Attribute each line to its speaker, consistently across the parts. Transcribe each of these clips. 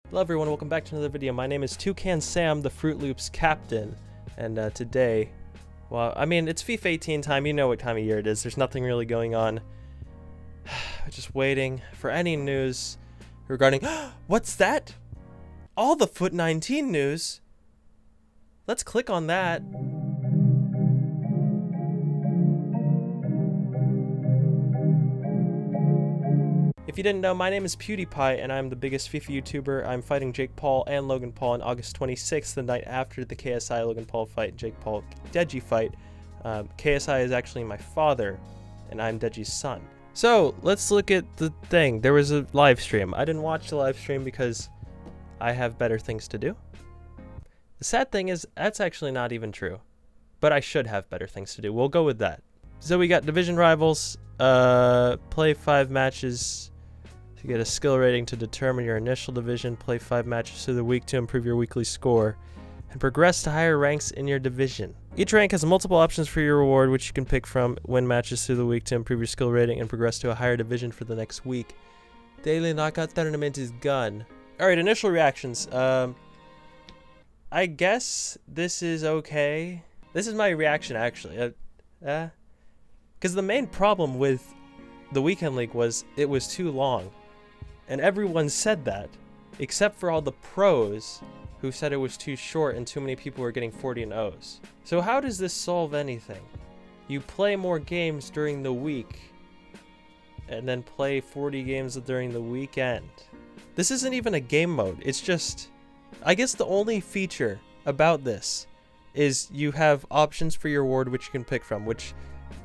Speaker 1: Hello everyone, welcome back to another video. My name is Toucan Sam, the Fruit Loops captain, and today, well, I mean, it's FIFA 18 time, you know what time of year it is. There's nothing really going on. Just waiting for any news regarding, what's that? All the Foot 19 news? Let's click on that. If you didn't know, my name is PewDiePie, and I'm the biggest FIFA YouTuber. I'm fighting Jake Paul and Logan Paul on August 26th, the night after the KSI Logan Paul fight, Jake Paul Deji fight. KSI is actually my father, and I'm Deji's son. So, let's look at the thing. There was a live stream. I didn't watch the live stream because I have better things to do. The sad thing is, that's actually not even true. But I should have better things to do. We'll go with that. So we got division rivals, play 5 matches to get a skill rating to determine your initial division, play 5 matches through the week to improve your weekly score, and progress to higher ranks in your division. Each rank has multiple options for your reward, which you can pick from. Win matches through the week to improve your skill rating and progress to a higher division for the next week. Daily knockout tournament is gone. Alright, initial reactions. I guess this is okay. This is my reaction, actually. Because the main problem with the Weekend League was it was too long. And everyone said that, except for all the pros who said it was too short and too many people were getting 40 and O's. So how does this solve anything? You play more games during the week and then play 40 games during the weekend. This isn't even a game mode. It's just, I guess the only feature about this is you have options for your reward which you can pick from, which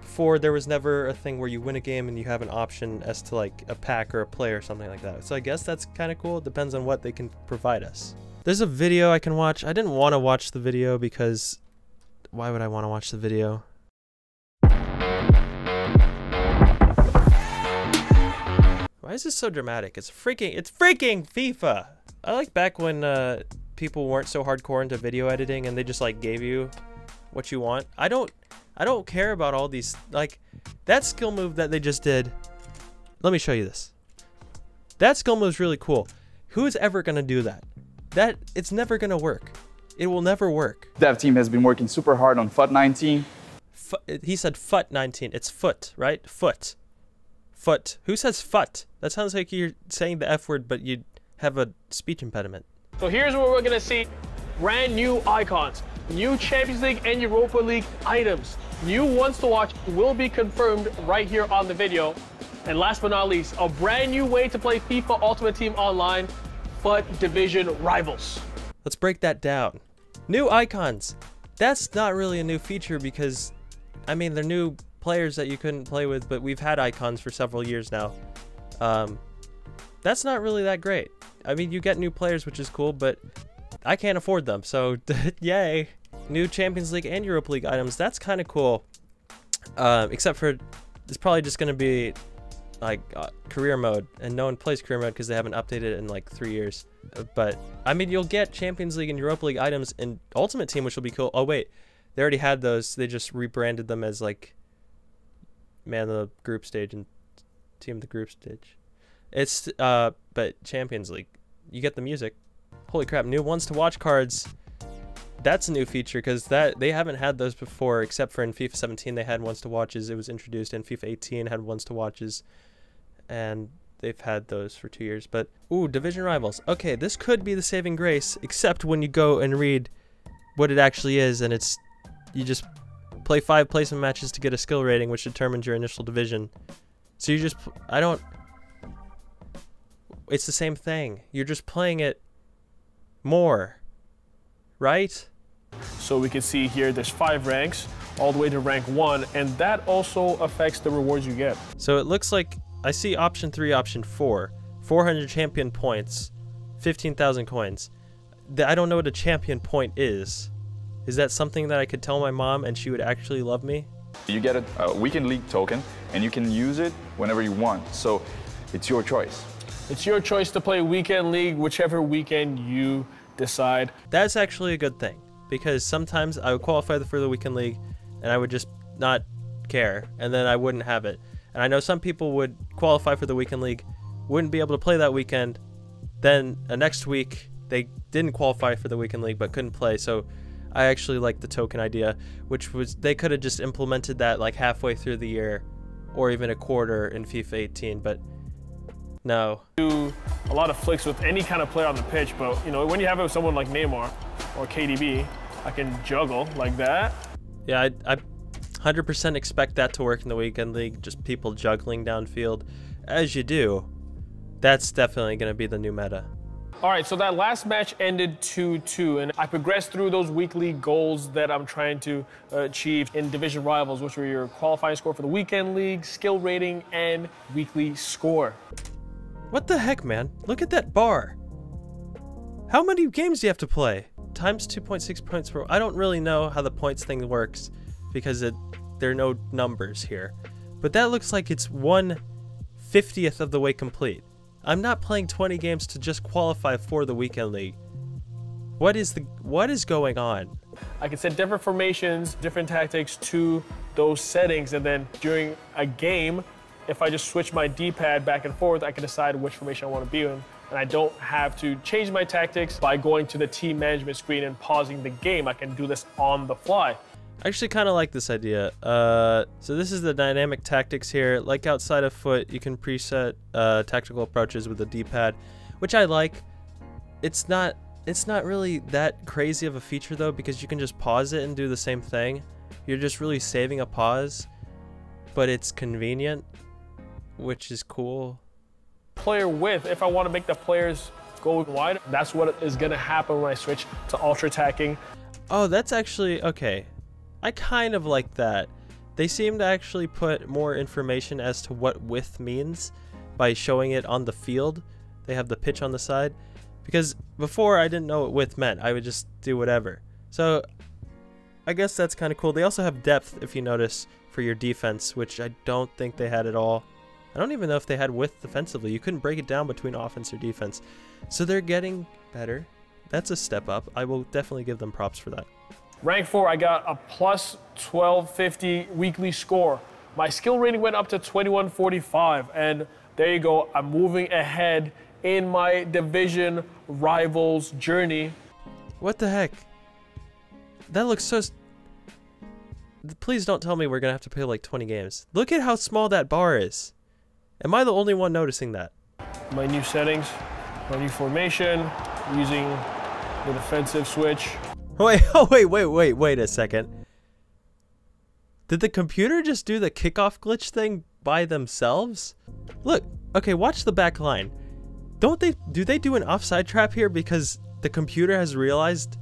Speaker 1: before there was never a thing where you win a game and you have an option as to like a pack or a play or something like that. So I guess that's kind of cool. It depends on what they can provide us. There's a video I can watch. I didn't want to watch the video because why would I want to watch the video? Why is this so dramatic? It's freaking FIFA. I like back when people weren't so hardcore into video editing and they just like gave you what you want. I don't care about all these, like, that skill move that they just did. Let me show you this. That skill move is really cool. Who's ever going to do that? It's never going to work. It will never work.
Speaker 2: Dev team has been working super hard on FUT 19.
Speaker 1: He said FUT 19. It's foot, right? Foot. Foot. Who says FUT? That sounds like you're saying the F word, but you have a speech impediment.
Speaker 3: So here's what we're going to see. Brand new icons. New Champions League and Europa League items. New ones to watch will be confirmed right here on the video. And last but not least, a brand new way to play FIFA Ultimate Team Online, but division rivals.
Speaker 1: Let's break that down. New icons. That's not really a new feature because, I mean, they're new players that you couldn't play with, but we've had icons for several years now. That's not really that great. I mean, you get new players, which is cool, but I can't afford them, so yay. New Champions League and Europa League items, that's kind of cool. Except for, it's probably just going to be like career mode, and no one plays career mode because they haven't updated it in like 3 years. But, I mean, you'll get Champions League and Europa League items in Ultimate Team, which will be cool. Oh wait, they already had those, they just rebranded them as like Man of the Group Stage and Team of the Group Stage. It's, but Champions League, you get the music. Holy crap, new ones to watch cards. That's a new feature because they haven't had those before, except for in FIFA 17 they had ones to watches. It was introduced, and FIFA 18 had ones to watches, and they've had those for 2 years. But ooh, division rivals. Okay, this could be the saving grace, except when you go and read what it actually is, and it's you just play 5 placement matches to get a skill rating, which determines your initial division. So you just it's the same thing. You're just playing it more, right?
Speaker 3: So we can see here there's 5 ranks all the way to rank 1, and that also affects the rewards you get.
Speaker 1: So it looks like I see option 3, option 4, 400 champion points, 15,000 coins. I don't know what a champion point is. Is that something that I could tell my mom and she would actually love me?
Speaker 2: You get a Weekend League token, and you can use it whenever you want. So it's your choice.
Speaker 3: It's your choice to play Weekend League whichever weekend you decide.
Speaker 1: That's actually a good thing, because sometimes I would qualify for the Weekend League and I would just not care, and then I wouldn't have it. And I know some people would qualify for the Weekend League, wouldn't be able to play that weekend, then next week they didn't qualify for the weekend league but couldn't play. So I actually like the token idea, which was they could have just implemented that like halfway through the year or even a quarter in FIFA 18, but no.
Speaker 3: Do a lot of flicks with any kind of player on the pitch, but you know, when you have it with someone like Neymar or KDB, I can juggle like that.
Speaker 1: Yeah, I 100% expect that to work in the weekend league, just people juggling downfield as you do. That's definitely going to be the new meta.
Speaker 3: All right, so that last match ended 2-2, and I progressed through those weekly goals that I'm trying to achieve in division rivals, which were your qualifying score for the weekend league, skill rating, and weekly score.
Speaker 1: What the heck, man? Look at that bar. How many games do you have to play? Times 2.6 points per... I don't really know how the points thing works because there are no numbers here. But that looks like it's 1/50th of the way complete. I'm not playing 20 games to just qualify for the weekend league. What is going on?
Speaker 3: I can set different formations, different tactics to those settings, and then during a game, if I just switch my D-pad back and forth, I can decide which formation I want to be in. And I don't have to change my tactics by going to the team management screen and pausing the game. I can do this on the fly.
Speaker 1: I actually kind of like this idea. So this is the dynamic tactics here. Like outside of foot, you can preset tactical approaches with the D-pad, which I like. It's not really that crazy of a feature though, because you can just pause it and do the same thing. You're just really saving a pause, but it's convenient, which is cool.
Speaker 3: Player width, if I want to make the players go wide, that's what is going to happen when I switch to ultra attacking.
Speaker 1: Oh, that's actually okay. I kind of like that. They seem to actually put more information as to what width means by showing it on the field. They have the pitch on the side, because before I didn't know what width meant. I would just do whatever. So I guess that's kind of cool. They also have depth, if you notice, for your defense, which I don't think they had at all. I don't even know if they had width defensively. You couldn't break it down between offense or defense. So they're getting better. That's a step up. I will definitely give them props for that.
Speaker 3: Rank 4, I got a plus 1250 weekly score. My skill rating went up to 2145, and there you go. I'm moving ahead in my division rivals journey.
Speaker 1: What the heck? That looks so... Please don't tell me we're going to have to play like 20 games. Look at how small that bar is. Am I the only one noticing that?
Speaker 3: My new settings, my new formation, using the defensive switch.
Speaker 1: Wait, oh wait a second. Did the computer just do the kickoff glitch thing by themselves? Look, okay, watch the back line. Do they do an offside trap here because the computer has realized?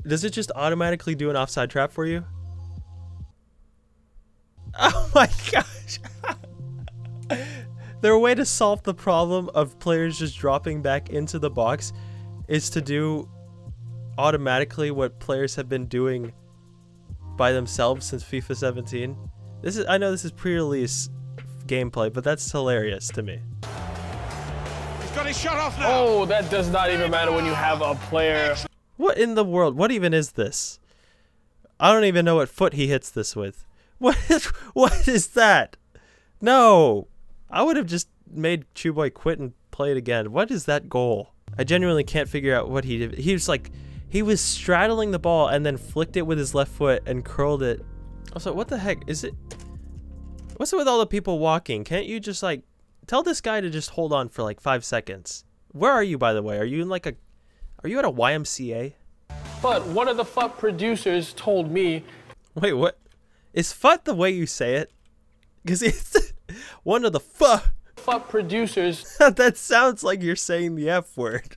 Speaker 1: Does it just automatically do an offside trap for you? Oh my gosh. Their way to solve the problem of players just dropping back into the box is to do automatically what players have been doing by themselves since FIFA 17. I know this is pre-release gameplay, but that's hilarious to me.
Speaker 4: He's got his shot off now.
Speaker 3: Oh, that does not even matter when you have a player.
Speaker 1: What in the world? What even is this? I don't even know what foot he hits this with. What is that? No. I would have just made Chuboy quit and play it again. What is that goal? I genuinely can't figure out what he did. He was straddling the ball and then flicked it with his left foot and curled it. Also, what the heck is it? What's it with all the people walking? Can't you just like tell this guy to just hold on for like 5 seconds? Where are you, by the way? Are you in like are you at a YMCA?
Speaker 3: But one of the FUT producers told me.
Speaker 1: Wait, what? Is FUT the way you say it? Because it's one of the FUT
Speaker 3: producers.
Speaker 1: That sounds like you're saying the F word.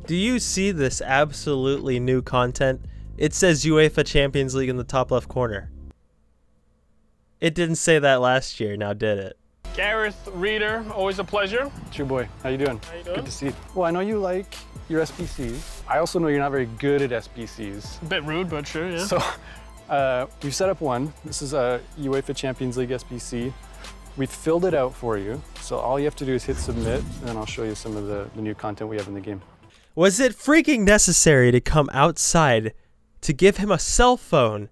Speaker 1: Do you see this absolutely new content? It says UEFA Champions League in the top left corner. It didn't say that last year, now did it?
Speaker 3: Gareth Reader, always a pleasure.
Speaker 5: It's your boy. How you doing?
Speaker 3: How you doing?
Speaker 5: Good to see you. Well, I know you like your SPCs. I also know you're not very good at SPCs.
Speaker 3: A bit rude, but sure, yeah.
Speaker 5: So we've set up one. This is a UEFA Champions League SPC. We've filled it out for you. So all you have to do is hit submit, and then I'll show you some of the new content we have in the game.
Speaker 1: Was it freaking necessary to come outside to give him a cell phone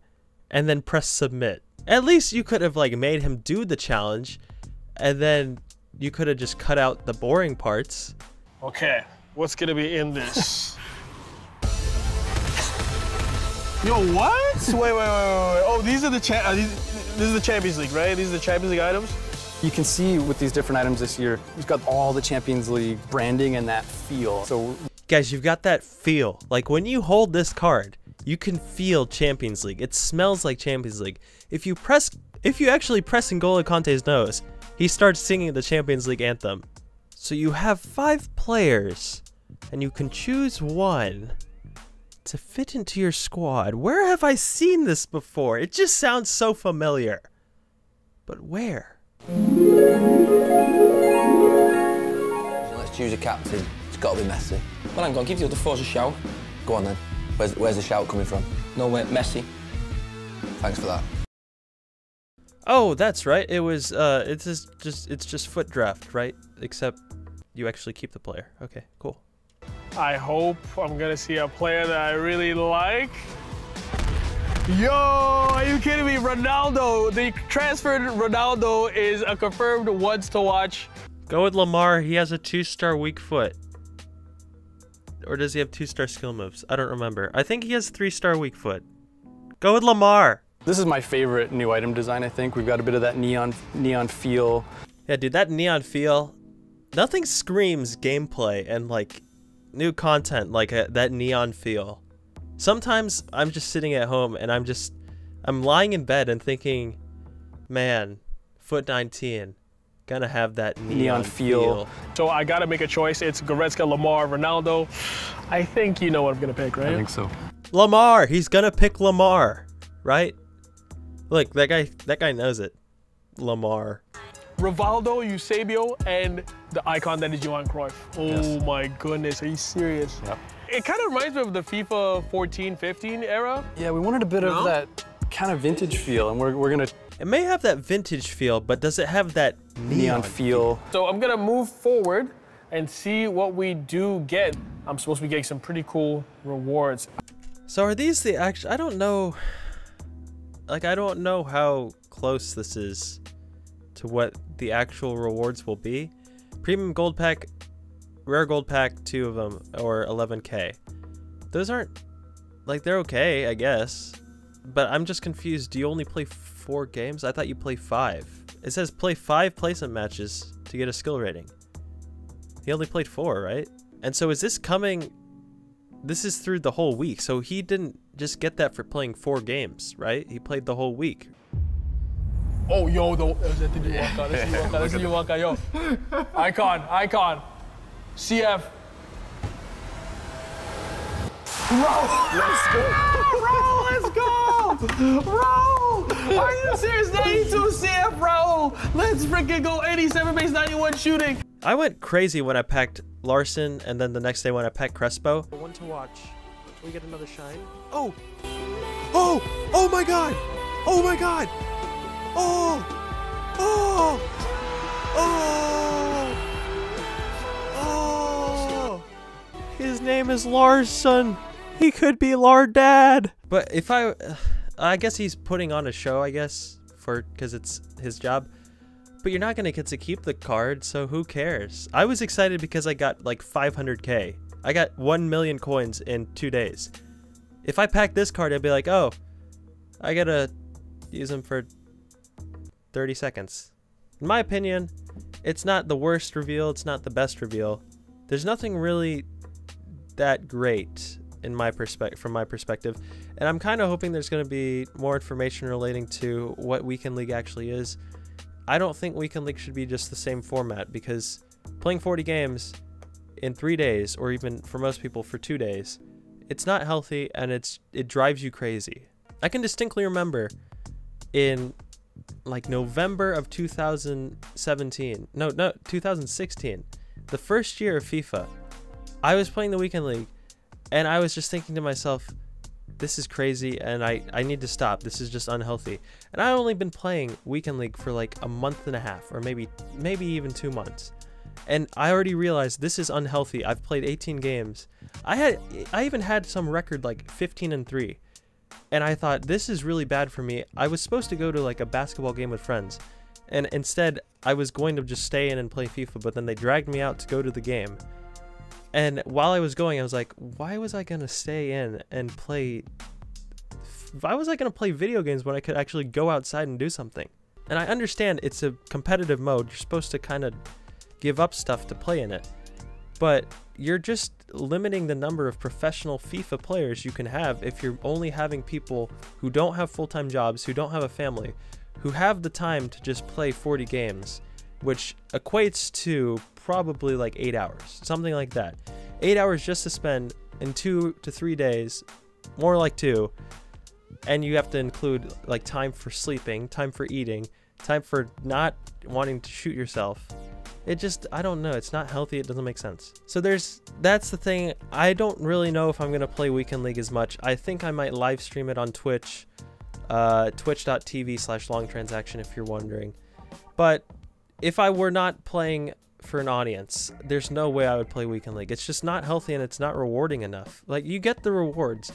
Speaker 1: and then press submit? At least you could have like made him do the challenge, and then you could have just cut out the boring parts.
Speaker 3: Okay, What's gonna be in this? Yo, what? Wait. Oh, these are the this is the Champions League, right? These are the Champions League items?
Speaker 5: You can see with these different items this year, we've got all the Champions League branding and that feel. So,
Speaker 1: guys, you've got that feel. Like when you hold this card, you can feel Champions League. It smells like Champions League. If you actually press N'Golo Kante's nose, he starts singing the Champions League anthem. So you have 5 players, and you can choose one to fit into your squad. Where have I seen this before? It just sounds so familiar. But where?
Speaker 6: So let's choose a captain. It's got to be Messi.
Speaker 7: Well, hang on, give the other fours a shout.
Speaker 6: Go on then. Where's the shout coming from?
Speaker 7: No, Messi.
Speaker 6: Thanks for that.
Speaker 1: Oh, that's right. It was it's just foot draft, right? Except you actually keep the player. Okay, cool.
Speaker 3: I hope I'm gonna see a player that I really like. Yo, are you kidding me? Ronaldo, the transferred Ronaldo is a confirmed once to watch.
Speaker 1: Go with Lamar. He has a 2-star weak foot. Or does he have 2-star skill moves? I don't remember. I think he has 3-star weak foot. Go with Lamar.
Speaker 5: this is my favorite new item design, I think. We've got a bit of that neon feel.
Speaker 1: Yeah, dude, that neon feel. Nothing screams gameplay and, like, new content like that neon feel. Sometimes I'm just sitting at home and I'm lying in bed and thinking, man, foot 19, gonna have that neon feel.
Speaker 3: So I gotta make a choice. It's Goretzka, Lamar, Ronaldo. I think you know what I'm gonna pick, right?
Speaker 5: I think so.
Speaker 1: Lamar, he's gonna pick Lamar, right? Look, that guy knows it. Lamar.
Speaker 3: Rivaldo, Eusebio, and the icon that is Johan Cruyff. Oh my goodness, are you serious?
Speaker 5: Yep.
Speaker 3: It kind of reminds me of the FIFA 14-15 era.
Speaker 5: Yeah, we wanted a bit of that kind of vintage feel, and we're gonna...
Speaker 1: It may have that vintage feel, but does it have that neon feel?
Speaker 3: So I'm gonna move forward and see what we do get. I'm supposed to be getting some pretty cool rewards.
Speaker 1: So are these the actual... I don't know... Like, I don't know how close this is to what the actual rewards will be. Premium gold pack, rare gold pack, 2 of them, or 11k. Those aren't... Like, they're okay, I guess. But I'm just confused. Do you only play 4 games? I thought you play 5. It says play 5 placement matches to get a skill rating. He only played 4, right? And so is this coming... This is through the whole week, so he didn't just get that for playing 4 games, right? He played the whole week.
Speaker 3: Oh, yo, let's see you walk out, yo. Icon. CF. Let's go! Bro! Are you serious? 92 CF, bro! Let's freaking go 87 base 91 shooting.
Speaker 1: I went crazy when I packed Larson, and then the next day when I packed Crespo. One to watch. Can we get another shine? Oh! Oh! Oh my god! Oh my god! Oh! Oh! Oh! Oh! His name is Larson. He could be Lardad. But if I guess he's putting on a show, I guess, because it's his job. But you're not gonna get to keep the card, so who cares? I was excited because I got like 500k. I got 1 million coins in 2 days. If I packed this card, I'd be like, oh, I gotta use them for 30 seconds. In my opinion, it's not the worst reveal, it's not the best reveal. There's nothing really that great in my from my perspective, and I'm kind of hoping there's going to be more information relating to what Weekend League actually is. I don't think Weekend League should be just the same format, because playing 40 games in 3 days, or even for most people for 2 days, it's not healthy, and it drives you crazy. I can distinctly remember in like November of 2016, the first year of FIFA, I was playing the Weekend League, and I was just thinking to myself, this is crazy, and I need to stop. This is just unhealthy. And I've only been playing Weekend League for like a month and a half, or maybe even 2 months. And I already realized this is unhealthy. I've played 18 games. I even had some record like 15-3. And I thought, this is really bad for me. I was supposed to go to like a basketball game with friends, and instead I was going to just stay in and play FIFA, but then they dragged me out to go to the game. And while I was going, I was like, why was I going to stay in and play? Why was I going to play video games when I could actually go outside and do something? And I understand it's a competitive mode. You're supposed to kind of give up stuff to play in it. But you're just limiting the number of professional FIFA players you can have if you're only having people who don't have full-time jobs, who don't have a family, who have the time to just play 40 games, which equates to probably like 8 hours, something like that. 8 hours just to spend in 2 to 3 days, more like 2, and you have to include like time for sleeping, time for eating, time for not wanting to shoot yourself. It just, I don't know, it's not healthy, it doesn't make sense. So that's the thing. I don't really know if I'm gonna play Weekend League as much. I think I might live stream it on Twitch, twitch.tv/Longtransaction if you're wondering. But if I were not playing for an audience, there's no way I would play Weekend League. It's just not healthy and it's not rewarding enough. Like, you get the rewards,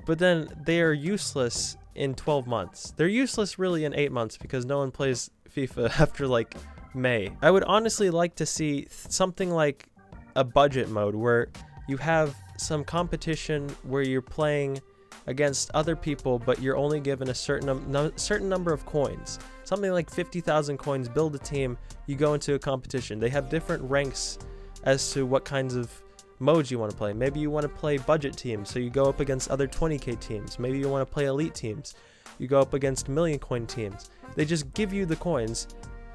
Speaker 1: but then they are useless in 12 months. They're useless really in 8 months because no one plays FIFA after like May. I would honestly like to see something like a budget mode where you have some competition where you're playing against other people, but you're only given a certain number of coins. Something like 50,000 coins, build a team, you go into a competition. They have different ranks as to what kinds of modes you want to play. Maybe you want to play budget teams, so you go up against other 20k teams. Maybe you want to play elite teams. You go up against million coin teams. They just give you the coins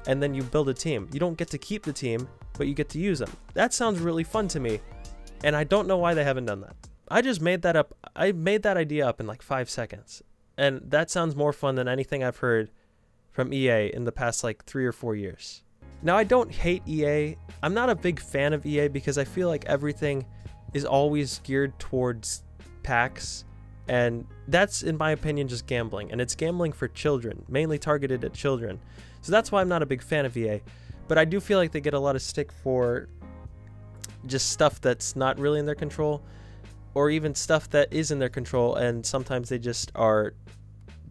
Speaker 1: and then you build a team. You don't get to keep the team, but you get to use them. That sounds really fun to me, and I don't know why they haven't done that. I just made that up. I made that idea up in like 5 seconds, and that sounds more fun than anything I've heard from EA in the past like 3 or 4 years. Now, I don't hate EA. I'm not a big fan of EA because I feel like everything is always geared towards packs, and that's, in my opinion, just gambling, and it's gambling for children, mainly targeted at children. So that's why I'm not a big fan of EA, but I do feel like they get a lot of stick for just stuff that's not really in their control, or even stuff that is in their control, and sometimes they just are,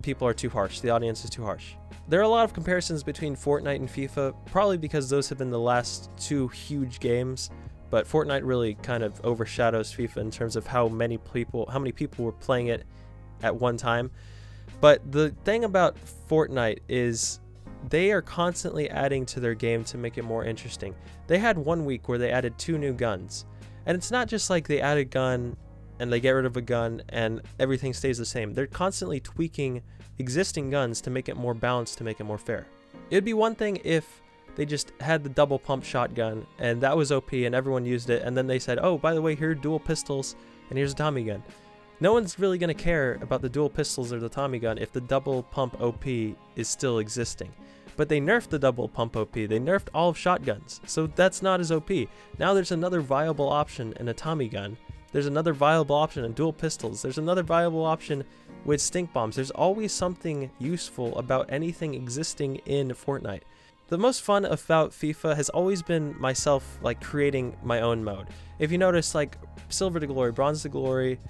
Speaker 1: people are too harsh, the audience is too harsh. There are a lot of comparisons between Fortnite and FIFA, probably because those have been the last 2 huge games, but Fortnite really kind of overshadows FIFA in terms of how many people were playing it at one time. But the thing about Fortnite is they are constantly adding to their game to make it more interesting. They had 1 week where they added 2 new guns, and it's not just like they add a gun and they get rid of a gun and everything stays the same. They're constantly tweaking existing guns to make it more balanced, to make it more fair. It'd be one thing if they just had the double pump shotgun and that was OP and everyone used it, and then they said, oh, by the way, here are dual pistols and here's a Tommy gun. No one's really going to care about the dual pistols or the Tommy gun if the double pump OP is still existing. But they nerfed the double pump OP, they nerfed all of shotguns, so that's not as OP. Now there's another viable option in a Tommy gun. There's another viable option in dual pistols. There's another viable option with stink bombs. There's always something useful about anything existing in Fortnite. The most fun about FIFA has always been myself like creating my own mode. If you notice, like Silver to Glory, Bronze to Glory,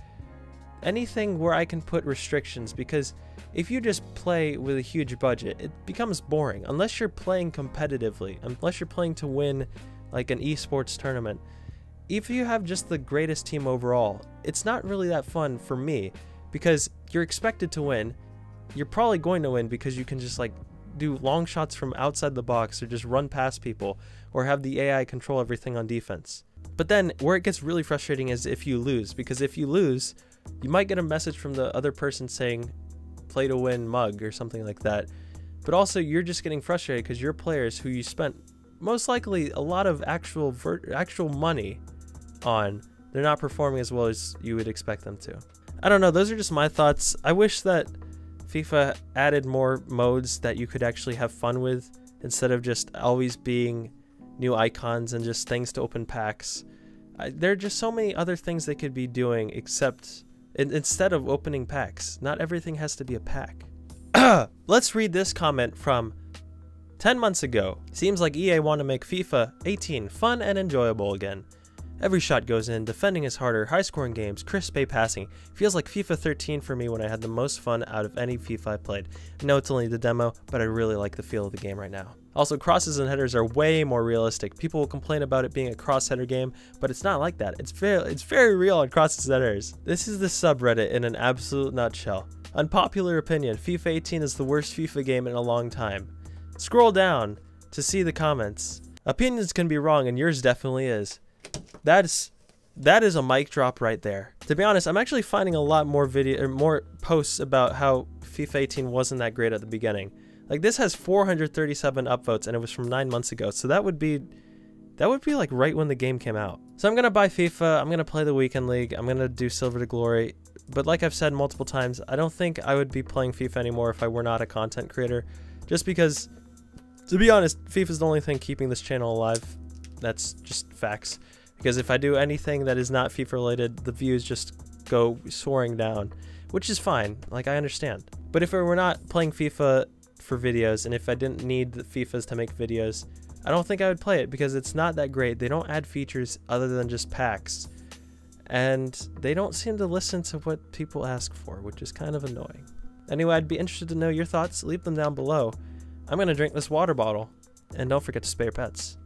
Speaker 1: anything where I can put restrictions, because if you just play with a huge budget, it becomes boring unless you're playing competitively, unless you're playing to win like an esports tournament. If you have just the greatest team overall, it's not really that fun for me because you're expected to win. You're probably going to win because you can just like do long shots from outside the box or just run past people or have the AI control everything on defense. But then where it gets really frustrating is if you lose, because if you lose, you might get a message from the other person saying play to win mug or something like that. But also you're just getting frustrated because your players who you spent most likely a lot of actual money on, they're not performing as well as you would expect them to. I don't know, those are just my thoughts. I wish that FIFA added more modes that you could actually have fun with instead of just always being new icons and just things to open packs. There are just so many other things they could be doing instead of opening packs. Not everything has to be a pack. Let's read this comment from 10 months ago. Seems like EA want to make FIFA 18 fun and enjoyable again. Every shot goes in, defending is harder, high-scoring games, crisp A passing. Feels like FIFA 13 for me when I had the most fun out of any FIFA I played. I know it's only the demo, but I really like the feel of the game right now. Also, crosses and headers are way more realistic. People will complain about it being a cross-header game, but it's not like that. It's very real on crosses and headers. This is the subreddit in an absolute nutshell. Unpopular opinion, FIFA 18 is the worst FIFA game in a long time. Scroll down to see the comments. Opinions can be wrong, and yours definitely is. That is a mic drop right there. To be honest, I'm actually finding a lot more more posts about how FIFA 18 wasn't that great at the beginning. Like, this has 437 upvotes, and it was from 9 months ago. So that would be like right when the game came out. So I'm gonna buy FIFA. I'm gonna play the Weekend League. I'm gonna do Silver to Glory. But like I've said multiple times, I don't think I would be playing FIFA anymore if I were not a content creator. Just because, to be honest, FIFA is the only thing keeping this channel alive. That's just facts. Because if I do anything that is not FIFA related, the views just go soaring down, which is fine. Like, I understand. But if I were not playing FIFA for videos, and if I didn't need the FIFAs to make videos, I don't think I would play it because it's not that great. They don't add features other than just packs, and they don't seem to listen to what people ask for, which is kind of annoying. Anyway, I'd be interested to know your thoughts. Leave them down below. I'm gonna drink this water bottle, and don't forget to spay your pets.